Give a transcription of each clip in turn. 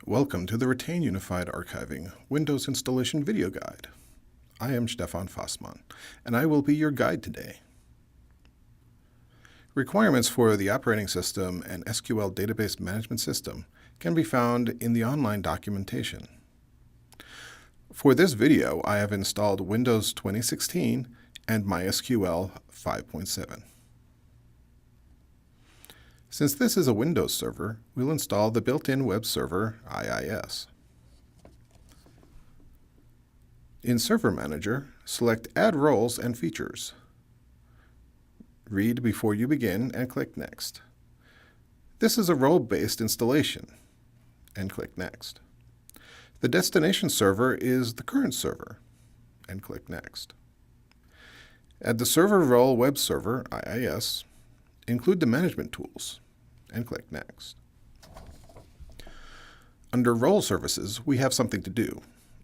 Welcome to the Retain Unified Archiving Windows Installation Video Guide. I am Stefan Fassmann, and I will be your guide today. Requirements for the operating system and SQL database management system can be found in the online documentation. For this video, I have installed Windows 2016 and MySQL 5.7. Since this is a Windows server, we'll install the built-in web server IIS. In Server Manager, select Add Roles and Features. Read before you begin and click Next. This is a role-based installation, and click Next. The destination server is the current server, and click Next. Add the server role web server IIS, include the management tools, and click Next. Under Role Services, we have something to do.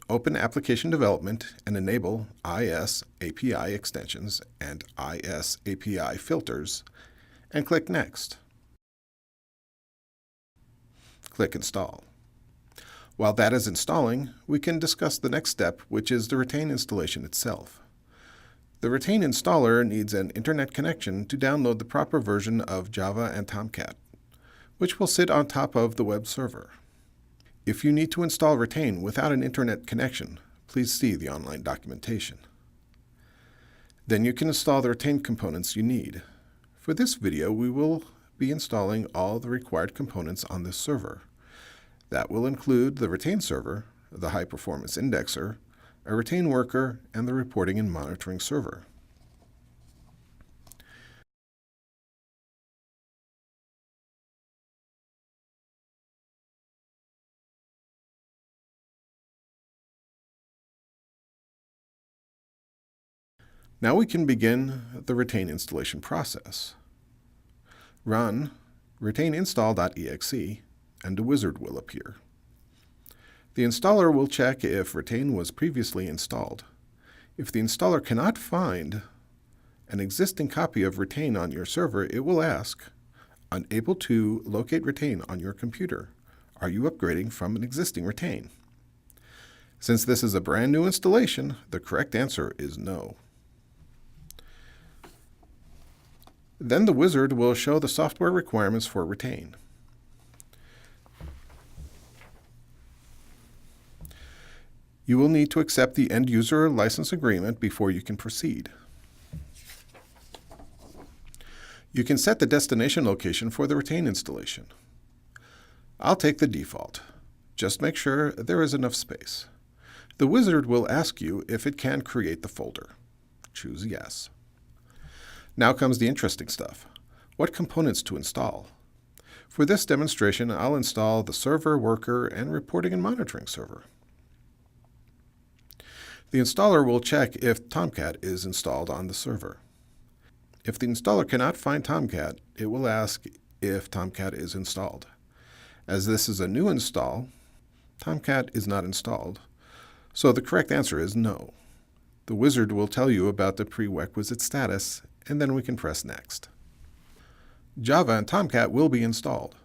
Open Application Development and enable IS API extensions and IS API filters, and click Next. Click Install. While that is installing, we can discuss the next step, which is the Retain installation itself. The Retain installer needs an internet connection to download the proper version of Java and Tomcat, which will sit on top of the web server. If you need to install Retain without an internet connection, please see the online documentation. Then you can install the Retain components you need. For this video, we will be installing all the required components on this server. That will include the Retain server, the high-performance indexer, a Retain worker, and the reporting and monitoring server. Now we can begin the Retain installation process. Run retaininstall.exe and a wizard will appear. The installer will check if Retain was previously installed. If the installer cannot find an existing copy of Retain on your server, it will ask, unable to locate Retain on your computer. Are you upgrading from an existing Retain? Since this is a brand new installation, the correct answer is no. Then the wizard will show the software requirements for Retain. You will need to accept the end-user license agreement before you can proceed. You can set the destination location for the Retain installation. I'll take the default. Just make sure there is enough space. The wizard will ask you if it can create the folder. Choose Yes. Now comes the interesting stuff. What components to install? For this demonstration, I'll install the server, worker, and reporting and monitoring server. The installer will check if Tomcat is installed on the server. If the installer cannot find Tomcat, it will ask if Tomcat is installed. As this is a new install, Tomcat is not installed, so the correct answer is no. The wizard will tell you about the prerequisite status, and then we can press Next. Java and Tomcat will be installed.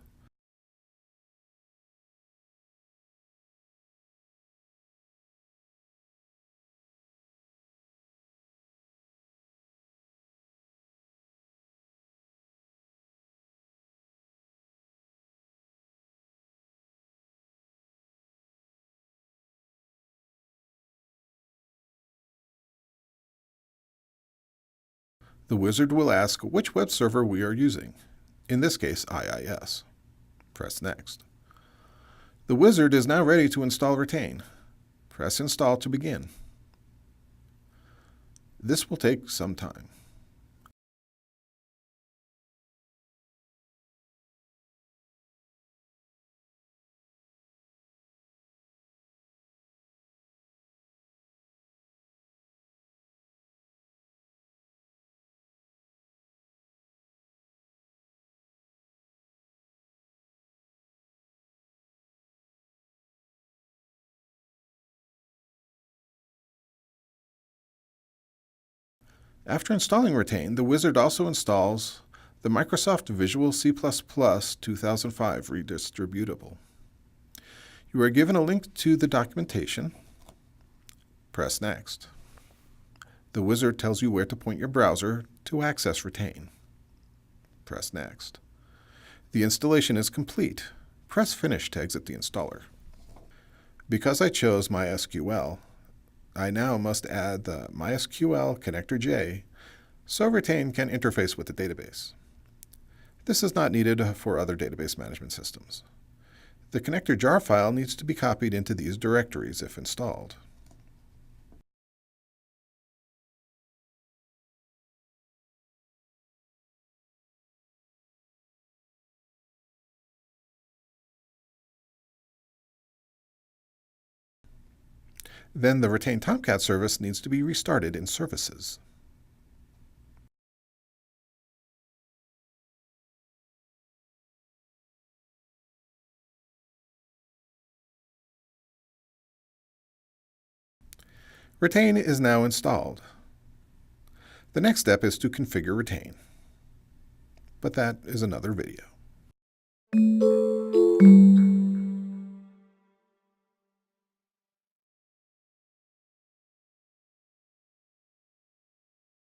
The wizard will ask which web server we are using, in this case IIS. Press Next. The wizard is now ready to install Retain. Press Install to begin. This will take some time. After installing Retain, the wizard also installs the Microsoft Visual C++ 2005 redistributable. You are given a link to the documentation. Press Next. The wizard tells you where to point your browser to access Retain. Press Next. The installation is complete. Press Finish to exit the installer. Because I chose MySQL, I now must add the MySQL Connector J so Retain can interface with the database. This is not needed for other database management systems. The connector jar file needs to be copied into these directories if installed. Then the Retain Tomcat service needs to be restarted in Services. Retain is now installed. The next step is to configure Retain, but that is another video.